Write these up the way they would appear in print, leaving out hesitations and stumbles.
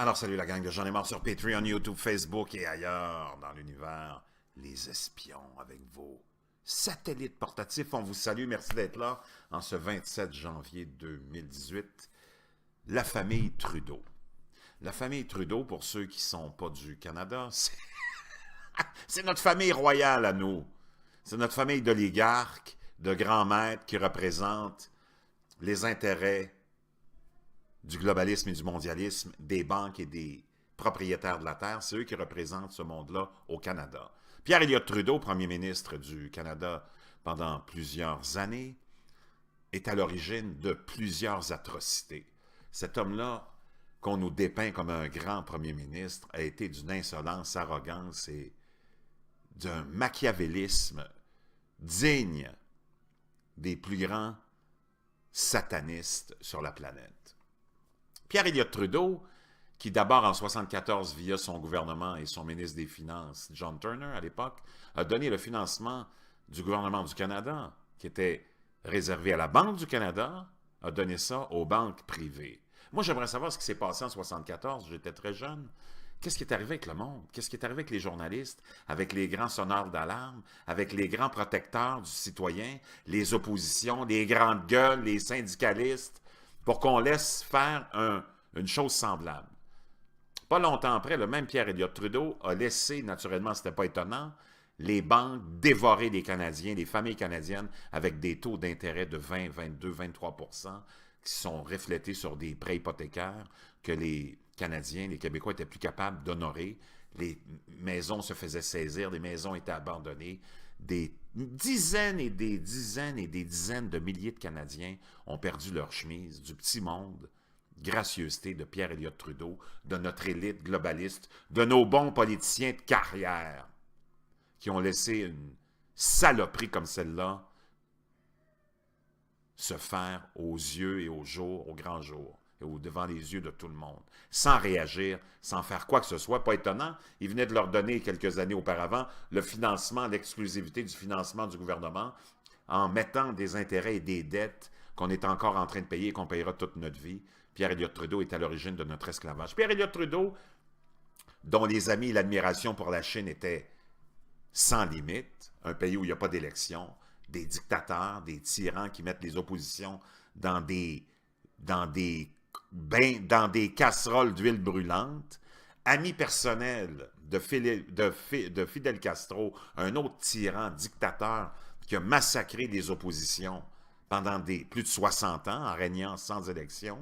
Alors, salut la gang de J'en ai marre sur Patreon, YouTube, Facebook et ailleurs dans l'univers. Les espions avec vos satellites portatifs. On vous salue, merci d'être là en ce 27 janvier 2018. La famille Trudeau. La famille Trudeau, pour ceux qui ne sont pas du Canada, c'est notre famille royale à nous. C'est notre famille d'oligarques, de grands maîtres qui représentent les intérêts du globalisme et du mondialisme, des banques et des propriétaires de la terre. C'est eux qui représentent ce monde-là au Canada. Pierre Elliott Trudeau, premier ministre du Canada pendant plusieurs années, est à l'origine de plusieurs atrocités. Cet homme-là, qu'on nous dépeint comme un grand premier ministre, a été d'une insolence, arrogance et d'un machiavélisme digne des plus grands satanistes sur la planète. Pierre Elliott Trudeau, qui d'abord en 1974, via son gouvernement et son ministre des Finances, John Turner à l'époque, a donné le financement du gouvernement du Canada, qui était réservé à la Banque du Canada, a donné ça aux banques privées. Moi, j'aimerais savoir ce qui s'est passé en 1974, j'étais très jeune. Qu'est-ce qui est arrivé avec le monde? Qu'est-ce qui est arrivé avec les journalistes, avec les grands sonneurs d'alarme, avec les grands protecteurs du citoyen, les oppositions, les grandes gueules, les syndicalistes, pour qu'on laisse faire une chose semblable. Pas longtemps après, le même Pierre Elliott Trudeau a laissé, naturellement, ce n'était pas étonnant, les banques dévorer les Canadiens, les familles canadiennes, avec des taux d'intérêt de 20, 22, 23 qui sont reflétés sur des prêts hypothécaires que les Canadiens, les Québécois étaient plus capables d'honorer. Les maisons se faisaient saisir, des maisons étaient abandonnées. Des dizaines et des dizaines et des dizaines de milliers de Canadiens ont perdu leur chemise, du petit monde, gracieuseté de Pierre Elliott Trudeau, de notre élite globaliste, de nos bons politiciens de carrière qui ont laissé une saloperie comme celle-là se faire aux yeux et au jour, au grand jour, et devant les yeux de tout le monde, sans réagir, sans faire quoi que ce soit. Pas étonnant, il venait de leur donner quelques années auparavant le financement, l'exclusivité du financement du gouvernement, en mettant des intérêts et des dettes qu'on est encore en train de payer et qu'on payera toute notre vie. Pierre Elliott Trudeau est à l'origine de notre esclavage. Pierre Elliott Trudeau, dont les amis et l'admiration pour la Chine étaient sans limite, un pays où il n'y a pas d'élection, des dictateurs, des tyrans qui mettent les oppositions dans des casseroles d'huile brûlante, ami personnel de Fidel Castro, un autre tyran, dictateur, qui a massacré les oppositions pendant plus de 60 ans, en régnant sans élection,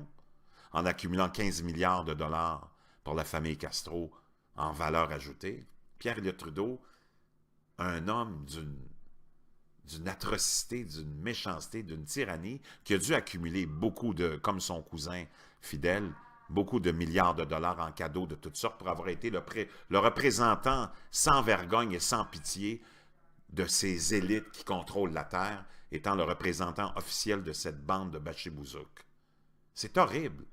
en accumulant 15 milliards de dollars pour la famille Castro en valeur ajoutée. Pierre Elliott Trudeau, un homme d'une atrocité, d'une méchanceté, d'une tyrannie, qui a dû accumuler beaucoup comme son cousin Fidel, beaucoup de milliards de dollars en cadeaux de toutes sortes pour avoir été le représentant sans vergogne et sans pitié de ces élites qui contrôlent la terre, étant le représentant officiel de cette bande de bachibouzouk. C'est horrible.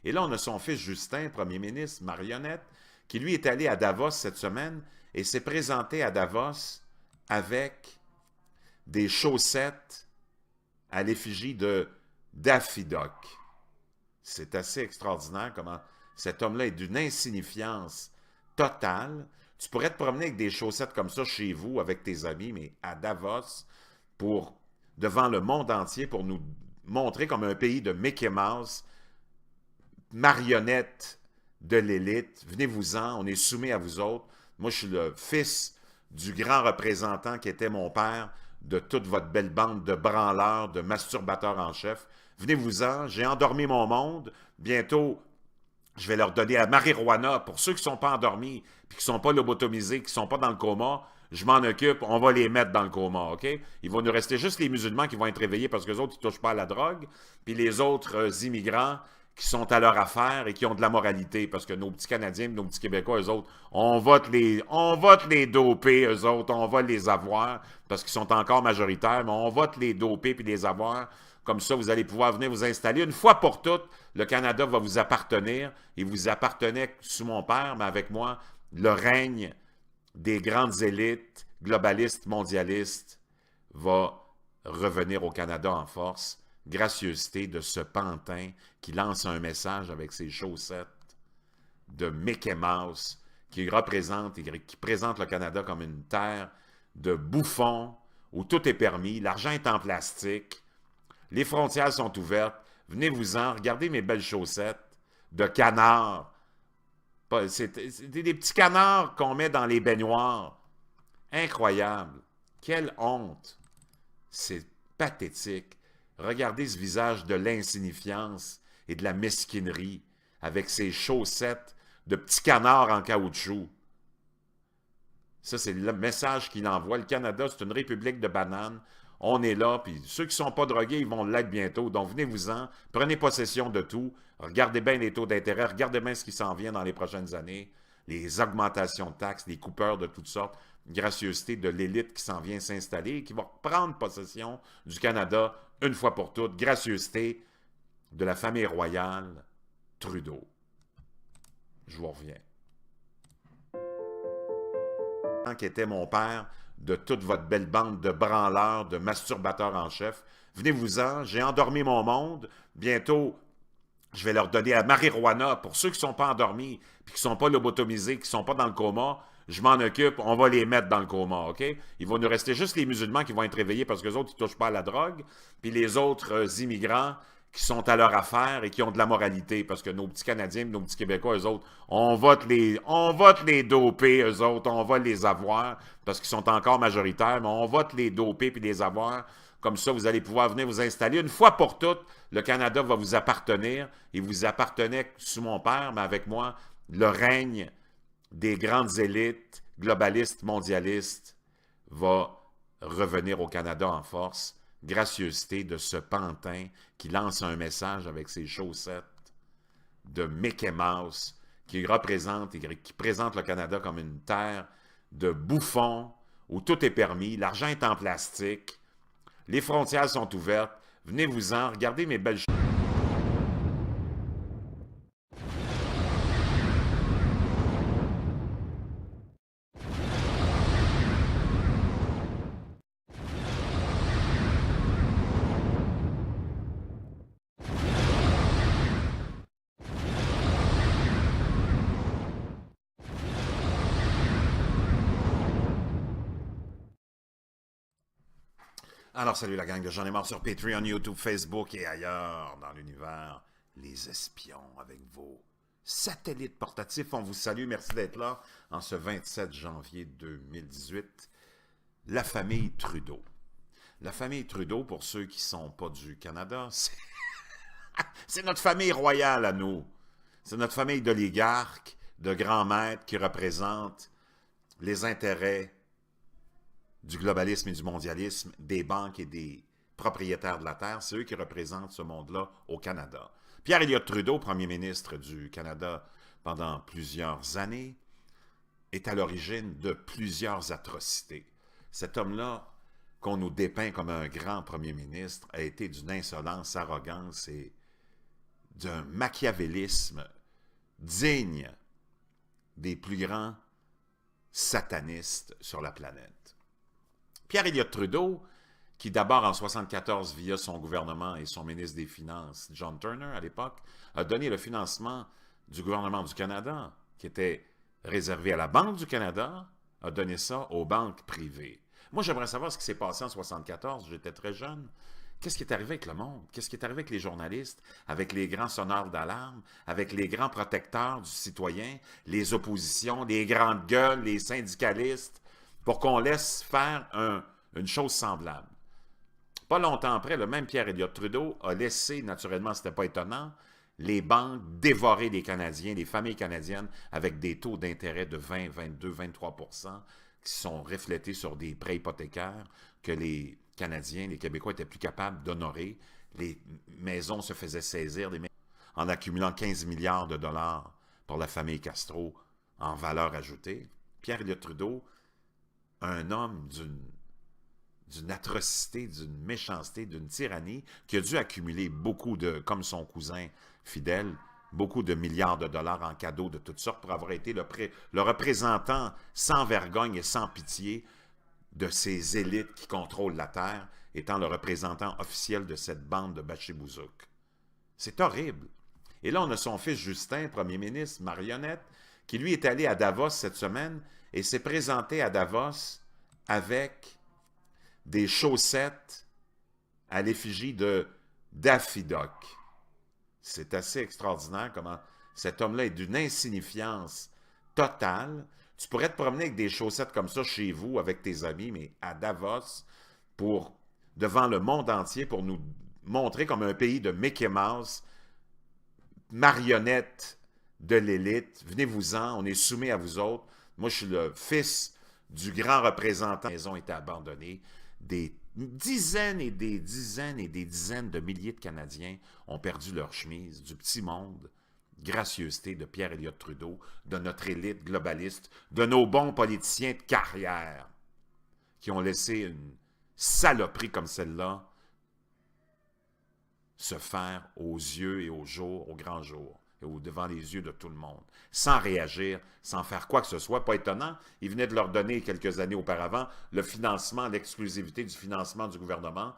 Et là, on a son fils Justin, premier ministre, marionnette, qui lui est allé à Davos cette semaine et s'est présenté à Davos avec des chaussettes à l'effigie de Daffy Duck. C'est assez extraordinaire comment cet homme-là est d'une insignifiance totale. Tu pourrais te promener avec des chaussettes comme ça chez vous, avec tes amis, mais à Davos, devant le monde entier, pour nous montrer comme un pays de Mickey Mouse, marionnette de l'élite. Venez-vous-en, on est soumis à vous autres. Moi, je suis le fils du grand représentant qui était mon père, de toute votre belle bande de branleurs, de masturbateurs en chef. Venez-vous-en, j'ai endormi mon monde. Bientôt, je vais leur donner la marijuana. Pour ceux qui ne sont pas endormis, puis qui ne sont pas lobotomisés, qui ne sont pas dans le coma, je m'en occupe, on va les mettre dans le coma, OK? Il va nous rester juste les musulmans qui vont être réveillés parce que les autres, ils ne touchent pas à la drogue, puis les autres immigrants qui sont à leur affaire et qui ont de la moralité, parce que nos petits Canadiens, nos petits Québécois, eux autres, on va te les doper, eux autres, on va les avoir, parce qu'ils sont encore majoritaires, mais on va te les doper puis les avoir. Comme ça, vous allez pouvoir venir vous installer. Une fois pour toutes, le Canada va vous appartenir. Il vous appartenait sous mon père, mais avec moi, le règne des grandes élites globalistes, mondialistes, va revenir au Canada en force. Gracieuseté de ce pantin qui lance un message avec ses chaussettes de Mickey Mouse qui représente et qui présente le Canada comme une terre de bouffons où tout est permis, l'argent est en plastique, les frontières sont ouvertes, venez-vous-en, regardez mes belles chaussettes de canard. C'est des petits canards qu'on met dans les baignoires. Incroyable. Quelle honte. C'est pathétique. Regardez ce visage de l'insignifiance et de la mesquinerie avec ses chaussettes de petits canards en caoutchouc. Ça, c'est le message qu'il envoie. Le Canada, c'est une république de bananes. On est là, puis ceux qui ne sont pas drogués, ils vont l'être bientôt. Donc, venez-vous-en, prenez possession de tout. Regardez bien les taux d'intérêt, regardez bien ce qui s'en vient dans les prochaines années. Les augmentations de taxes, les coupeurs de toutes sortes. Gracieuseté de l'élite qui s'en vient s'installer et qui va prendre possession du Canada une fois pour toutes. Gracieuseté de la famille royale Trudeau. Je vous reviens. Qui était mon père, de toute votre belle bande de branleurs, de masturbateurs en chef. Venez-vous-en, j'ai endormi mon monde. Bientôt, je vais leur donner à marijuana pour ceux qui ne sont pas endormis, puis qui ne sont pas lobotomisés, qui ne sont pas dans le coma. Je m'en occupe, on va les mettre dans le coma, OK? Il va nous rester juste les musulmans qui vont être réveillés parce que les autres, ils ne touchent pas à la drogue, puis les autres immigrants qui sont à leur affaire et qui ont de la moralité, parce que nos petits Canadiens, nos petits Québécois, eux autres, on va te les doper, eux autres, on va les avoir, parce qu'ils sont encore majoritaires, mais on va te les doper puis les avoir. Comme ça, vous allez pouvoir venir vous installer. Une fois pour toutes, le Canada va vous appartenir. Il vous appartenait sous mon père, mais avec moi, le règne des grandes élites globalistes, mondialistes, va revenir au Canada en force. Gracieuseté de ce pantin qui lance un message avec ses chaussettes de Mickey Mouse qui représente et qui présente le Canada comme une terre de bouffons où tout est permis, l'argent est en plastique, les frontières sont ouvertes, venez-vous-en, regardez mes belles chaussettes. Alors, salut la gang de J'en ai marre sur Patreon, YouTube, Facebook et ailleurs dans l'univers. Les espions avec vos satellites portatifs. On vous salue, merci d'être là en ce 27 janvier 2018. La famille Trudeau. La famille Trudeau, pour ceux qui ne sont pas du Canada, c'est notre famille royale à nous. C'est notre famille d'oligarques, de grands maîtres qui représentent les intérêts du globalisme et du mondialisme, des banques et des propriétaires de la terre. C'est eux qui représentent ce monde-là au Canada. Pierre Elliott Trudeau, premier ministre du Canada pendant plusieurs années, est à l'origine de plusieurs atrocités. Cet homme-là, qu'on nous dépeint comme un grand premier ministre, a été d'une insolence, arrogance et d'un machiavélisme digne des plus grands satanistes sur la planète. Pierre Elliott Trudeau, qui d'abord en 1974, via son gouvernement et son ministre des Finances, John Turner à l'époque, a donné le financement du gouvernement du Canada, qui était réservé à la Banque du Canada, a donné ça aux banques privées. Moi, j'aimerais savoir ce qui s'est passé en 1974, j'étais très jeune. Qu'est-ce qui est arrivé avec le monde? Qu'est-ce qui est arrivé avec les journalistes, avec les grands sonneurs d'alarme, avec les grands protecteurs du citoyen, les oppositions, les grandes gueules, les syndicalistes, pour qu'on laisse faire une chose semblable? Pas longtemps après, le même Pierre Elliott Trudeau a laissé, naturellement, ce n'était pas étonnant, les banques dévorer les Canadiens, les familles canadiennes, avec des taux d'intérêt de 20, 22, 23 % qui sont reflétés sur des prêts hypothécaires que les Canadiens, les Québécois étaient plus capables d'honorer. Les maisons se faisaient saisir en accumulant 15 milliards de dollars pour la famille Castro en valeur ajoutée. Pierre Elliott Trudeau, un homme d'une atrocité, d'une méchanceté, d'une tyrannie, qui a dû accumuler beaucoup de, comme son cousin fidèle, beaucoup de milliards de dollars en cadeaux de toutes sortes pour avoir été le représentant sans vergogne et sans pitié de ces élites qui contrôlent la terre, étant le représentant officiel de cette bande de bachibouzouk. C'est horrible. Et là, on a son fils Justin, premier ministre, marionnette, qui lui est allé à Davos cette semaine et s'est présenté à Davos avec des chaussettes à l'effigie de Daffy Duck. C'est assez extraordinaire comment cet homme-là est d'une insignifiance totale. Tu pourrais te promener avec des chaussettes comme ça chez vous, avec tes amis, mais à Davos, devant le monde entier, pour nous montrer comme un pays de Mickey Mouse, marionnette de l'élite. Venez-vous-en, on est soumis à vous autres. Moi, je suis le fils du grand représentant. La maison était abandonnée. Des dizaines et des dizaines et des dizaines de milliers de Canadiens ont perdu leur chemise, du petit monde, gracieuseté de Pierre Elliott Trudeau, de notre élite globaliste, de nos bons politiciens de carrière qui ont laissé une saloperie comme celle-là se faire aux yeux et au jour, au grand jour, et devant les yeux de tout le monde, sans réagir, sans faire quoi que ce soit. Pas étonnant, il venait de leur donner quelques années auparavant le financement, l'exclusivité du financement du gouvernement,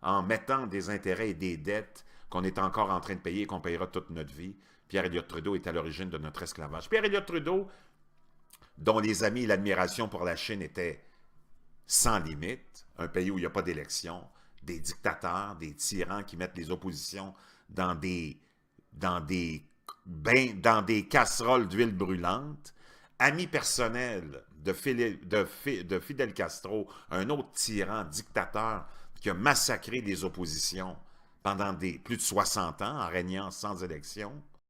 en mettant des intérêts et des dettes qu'on est encore en train de payer et qu'on payera toute notre vie. Pierre Elliott Trudeau est à l'origine de notre esclavage. Pierre Elliott Trudeau, dont les amis et l'admiration pour la Chine étaient sans limite, un pays où il n'y a pas d'élection, des dictateurs, des tyrans qui mettent les oppositions dans des casseroles d'huile brûlante, ami personnel de Fidel Castro, un autre tyran, dictateur, qui a massacré les oppositions pendant plus de 60 ans en régnant sans élection.